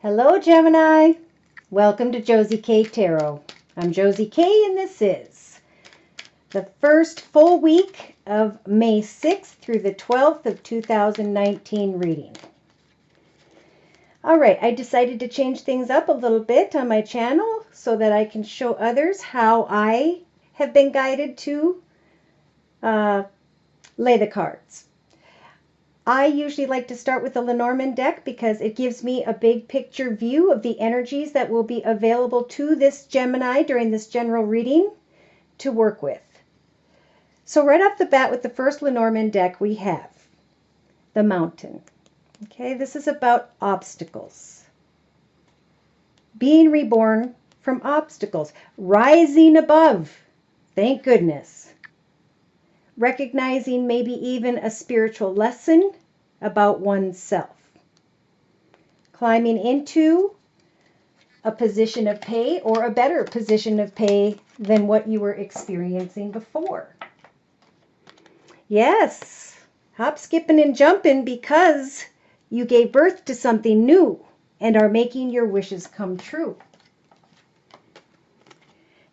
Hello, Gemini. Welcome to Josie K Tarot. I'm Josie K, and this is the first full week of May 6th through the 12th of 2019 reading. All right, I decided to change things up a little bit on my channel so that I can show others how I have been guided to lay the cards. I usually like to start with the Lenormand deck because it gives me a big picture view of the energies that will be available to this Gemini during this general reading to work with. So right off the bat with the first Lenormand deck we have the Mountain. Okay, this is about obstacles. Being reborn from obstacles. Rising above. Thank goodness. Recognizing maybe even a spiritual lesson about oneself. Climbing into a position of pay or a better position of pay than what you were experiencing before. Yes, hop, skipping, and jumping because you gave birth to something new and are making your wishes come true.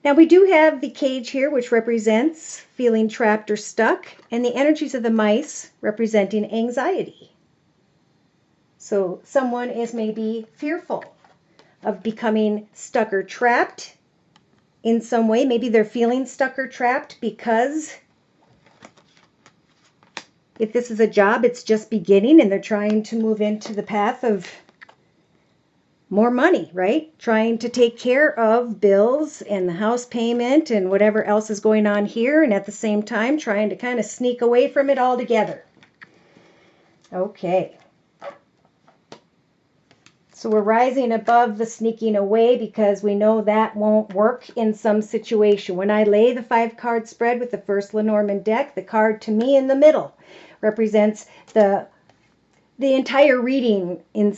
Now we do have the cage here, which represents feeling trapped or stuck, and the energies of the mice representing anxiety. So someone is maybe fearful of becoming stuck or trapped in some way. Maybe they're feeling stuck or trapped because if this is a job, it's just beginning and they're trying to move into the path of more money, right? Trying to take care of bills and the house payment and whatever else is going on here, and at the same time trying to kind of sneak away from it altogether. Okay. So we're rising above the sneaking away because we know that won't work in some situation. When I lay the 5-card spread with the first Lenormand deck, the card to me in the middle represents the entire reading in.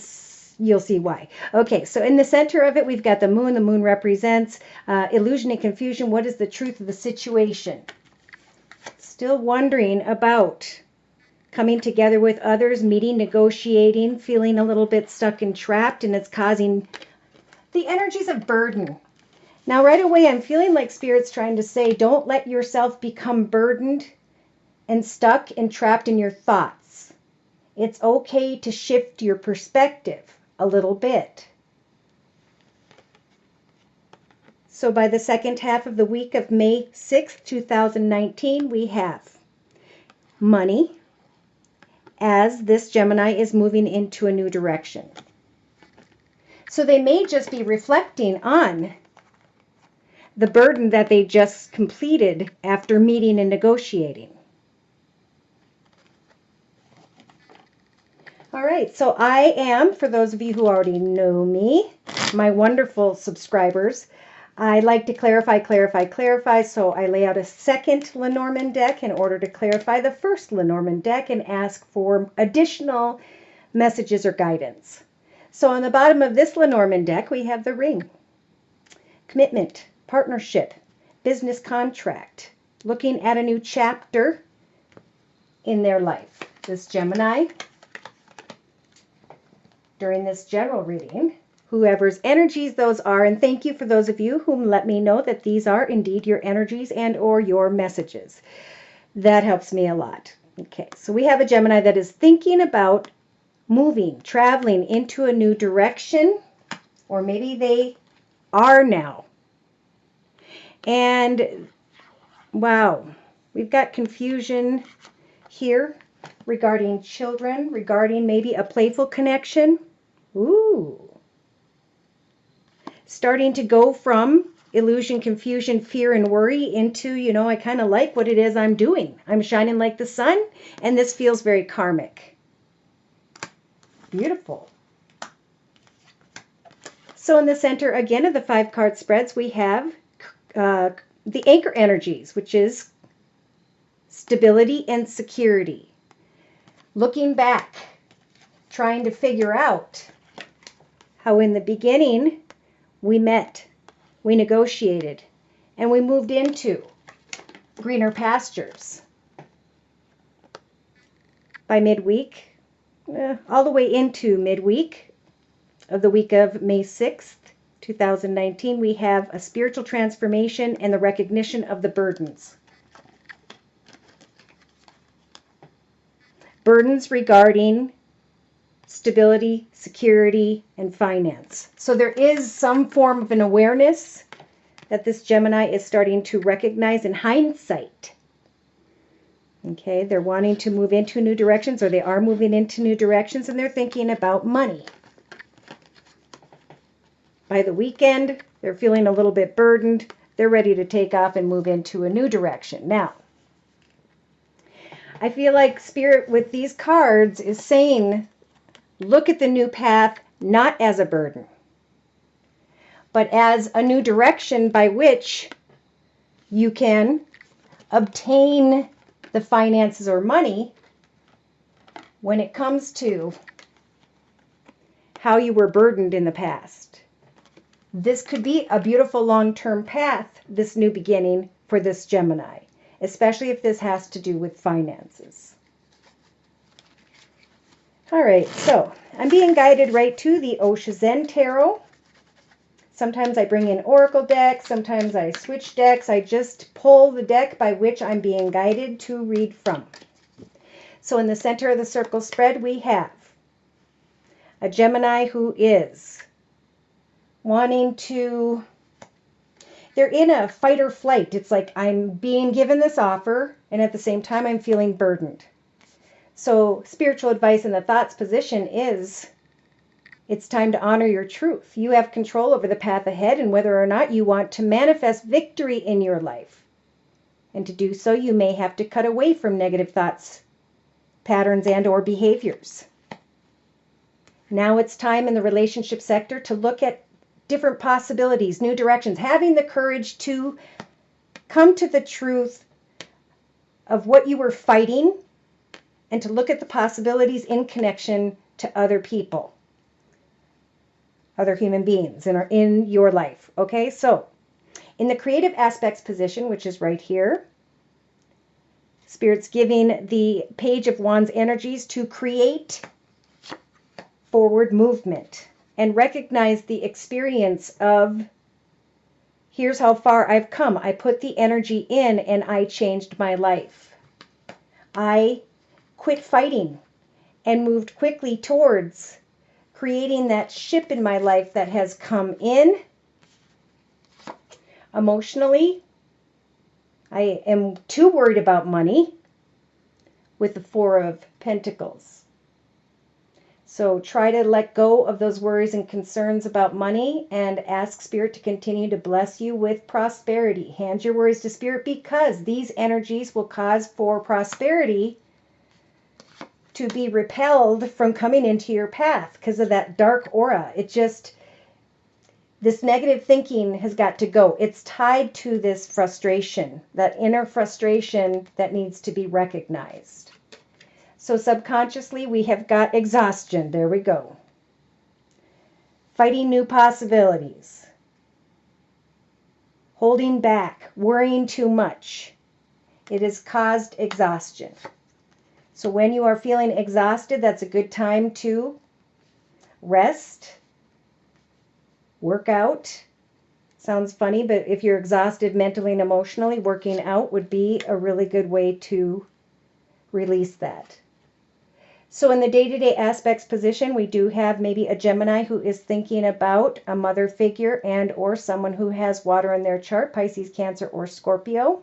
You'll see why. Okay, so in the center of it, we've got the moon. The moon represents illusion and confusion. What is the truth of the situation? Still wondering about coming together with others, meeting, negotiating, feeling a little bit stuck and trapped, and it's causing the energies of burden. Now, right away, I'm feeling like Spirit's trying to say, don't let yourself become burdened and stuck and trapped in your thoughts. It's okay to shift your perspective a little bit. So by the second half of the week of May 6th, 2019, we have money as this Gemini is moving into a new direction. So they may just be reflecting on the burden that they just completed after meeting and negotiating. All right, so I am, for those of you who already know me, my wonderful subscribers, I like to clarify, so I lay out a second Lenormand deck in order to clarify the first Lenormand deck and ask for additional messages or guidance. So on the bottom of this Lenormand deck, we have the ring. Commitment, partnership, business contract, looking at a new chapter in their life. This Gemini, during this general reading, whoever's energies those are, and thank you for those of you whom let me know that these are indeed your energies and or your messages. That helps me a lot. Okay, so we have a Gemini that is thinking about moving, traveling into a new direction, or maybe they are now. And wow, we've got confusion here regarding children, regarding maybe a playful connection. Ooh. Starting to go from illusion, confusion, fear, and worry into, I kind of like what it is I'm doing. I'm shining like the sun, and this feels very karmic. Beautiful. So in the center, again, of the 5-card spreads, we have the anchor energies, which is stability and security. Looking back, trying to figure out how in the beginning we met, we negotiated, and we moved into greener pastures. By midweek, all the way into midweek, of the week of May 6th, 2019, we have a spiritual transformation and the recognition of the burdens. Burdens regarding stability, security, and finance. So there is some form of an awareness that this Gemini is starting to recognize in hindsight. Okay, they're wanting to move into new directions, or they are moving into new directions, and they're thinking about money. By the weekend, they're feeling a little bit burdened. They're ready to take off and move into a new direction. Now, I feel like Spirit with these cards is saying, look at the new path not as a burden, but as a new direction by which you can obtain the finances or money when it comes to how you were burdened in the past. This could be a beautiful long-term path, this new beginning for this Gemini, especially if this has to do with finances. All right, so I'm being guided right to the Osho Zen Tarot. Sometimes I bring in Oracle decks, sometimes I switch decks. I just pull the deck by which I'm being guided to read from. So in the center of the circle spread, we have a Gemini who is wanting to, they're in a fight or flight. It's like I'm being given this offer, and at the same time I'm feeling burdened. So spiritual advice in the thoughts position is, it's time to honor your truth. You have control over the path ahead and whether or not you want to manifest victory in your life. And to do so, you may have to cut away from negative thoughts, patterns, and or behaviors. Now it's time in the relationship sector to look at different possibilities, new directions, having the courage to come to the truth of what you were fighting and to look at the possibilities in connection to other people, other human beings in your life. Okay, so in the creative aspects position, which is right here, Spirit's giving the Page of Wands energies to create forward movement and recognize the experience of, here's how far I've come. I put the energy in and I changed my life. I quit fighting and moved quickly towards creating that ship in my life that has come in. Emotionally, I am too worried about money with the Four of Pentacles. So try to let go of those worries and concerns about money and ask Spirit to continue to bless you with prosperity. Hand your worries to Spirit because these energies will cause for prosperity to be repelled from coming into your path because of that dark aura. This negative thinking has got to go. It's tied to this frustration, that inner frustration that needs to be recognized. So subconsciously, we have got exhaustion. There we go. Fighting new possibilities. Holding back, worrying too much. It has caused exhaustion. So when you are feeling exhausted, that's a good time to rest, work out. Sounds funny, but if you're exhausted mentally and emotionally, working out would be a really good way to release that. So in the day-to-day aspects position, we do have maybe a Gemini who is thinking about a mother figure and or someone who has water in their chart, Pisces, Cancer, or Scorpio.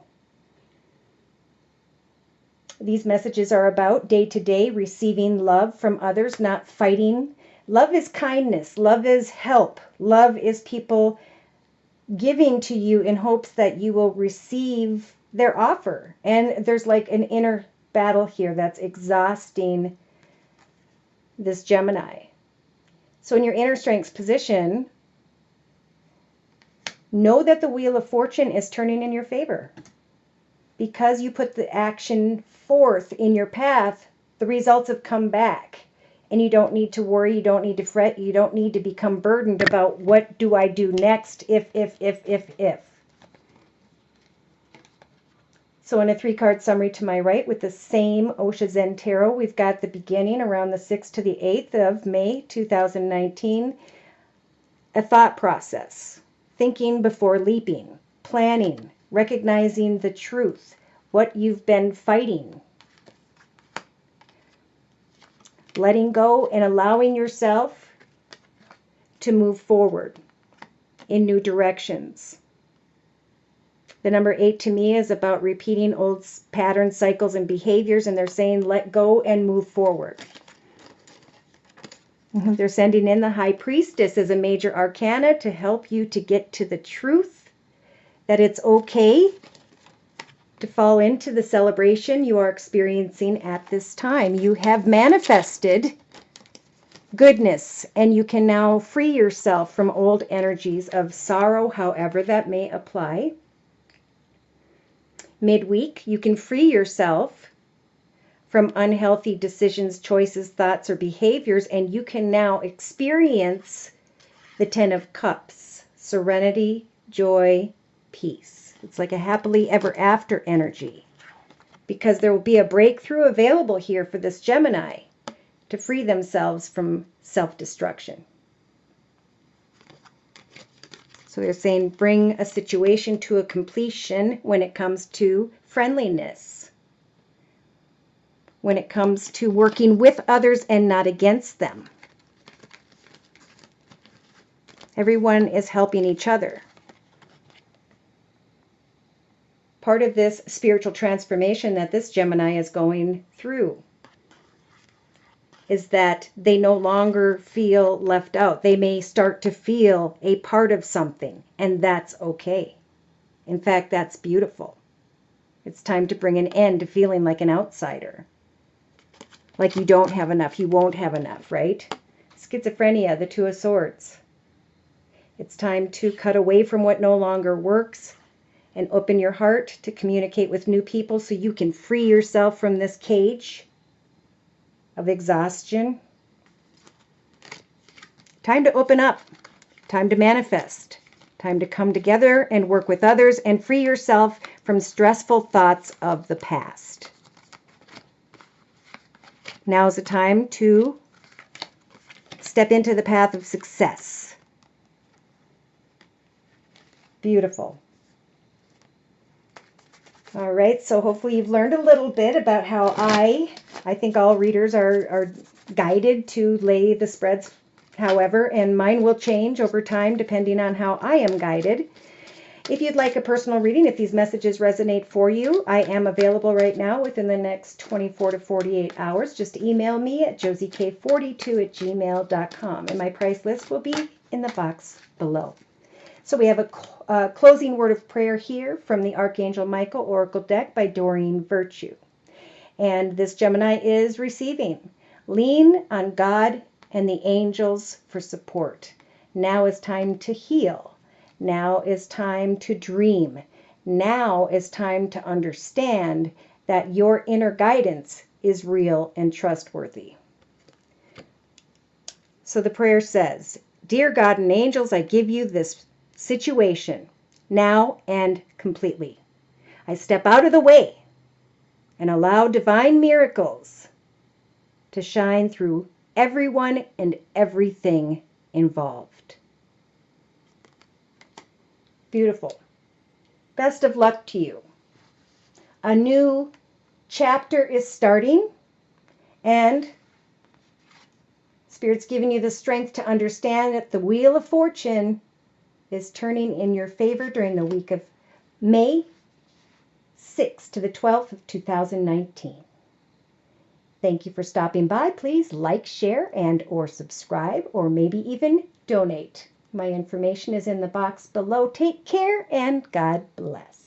These messages are about day-to-day receiving love from others, not fighting. Love is kindness. Love is help. Love is people giving to you in hopes that you will receive their offer. And there's like an inner battle here that's exhausting this Gemini. So in your inner strengths position, know that the Wheel of Fortune is turning in your favor. Because you put the action forth in your path, the results have come back. And you don't need to worry, you don't need to fret, you don't need to become burdened about what do I do next if. So in a 3-card summary to my right with the same Osho Zen Tarot, we've got the beginning around the 6th to the 8th of May 2019. a thought process, thinking before leaping, planning, recognizing the truth, what you've been fighting, letting go and allowing yourself to move forward in new directions. The number 8 to me is about repeating old patterns, cycles, and behaviors, and they're saying let go and move forward. They're sending in the High Priestess as a major arcana to help you to get to the truth that it's okay to fall into the celebration you are experiencing at this time. You have manifested goodness, and you can now free yourself from old energies of sorrow, however that may apply. Midweek, you can free yourself from unhealthy decisions, choices, thoughts, or behaviors, and you can now experience the 10 of Cups, serenity, joy, peace. It's like a happily ever after energy, because there will be a breakthrough available here for this Gemini to free themselves from self-destruction. So they're saying bring a situation to a completion when it comes to friendliness, when it comes to working with others and not against them. Everyone is helping each other. Part of this spiritual transformation that this Gemini is going through is that they no longer feel left out. They may start to feel a part of something, and that's okay. In fact, that's beautiful. It's time to bring an end to feeling like an outsider. Like you don't have enough, you won't have enough, right? Schizophrenia, the Two of Swords. It's time to cut away from what no longer works and open your heart to communicate with new people so you can free yourself from this cage of exhaustion. Time to open up. Time to manifest. Time to come together and work with others and free yourself from stressful thoughts of the past. Now is the time to step into the path of success. Beautiful. All right, so hopefully you've learned a little bit about how I think all readers are guided to lay the spreads, however, and mine will change over time depending on how I am guided. If you'd like a personal reading, if these messages resonate for you, I am available right now within the next 24 to 48 hours. Just email me at josiek42@gmail.com, and my price list will be in the box below. So we have a closing word of prayer here from the Archangel Michael Oracle deck by Doreen Virtue. And this Gemini is receiving. Lean on God and the angels for support. Now is time to heal. Now is time to dream. Now is time to understand that your inner guidance is real and trustworthy. So the prayer says, Dear God and angels, I give you this situation now and completely. I step out of the way and allow divine miracles to shine through everyone and everything involved. Beautiful. Best of luck to you. A new chapter is starting, and Spirit's giving you the strength to understand that the Wheel of Fortune is turning in your favor during the week of May 6th to the 12th of 2019. Thank you for stopping by. Please like, share, and or subscribe, or maybe even donate. My information is in the box below. Take care and God bless.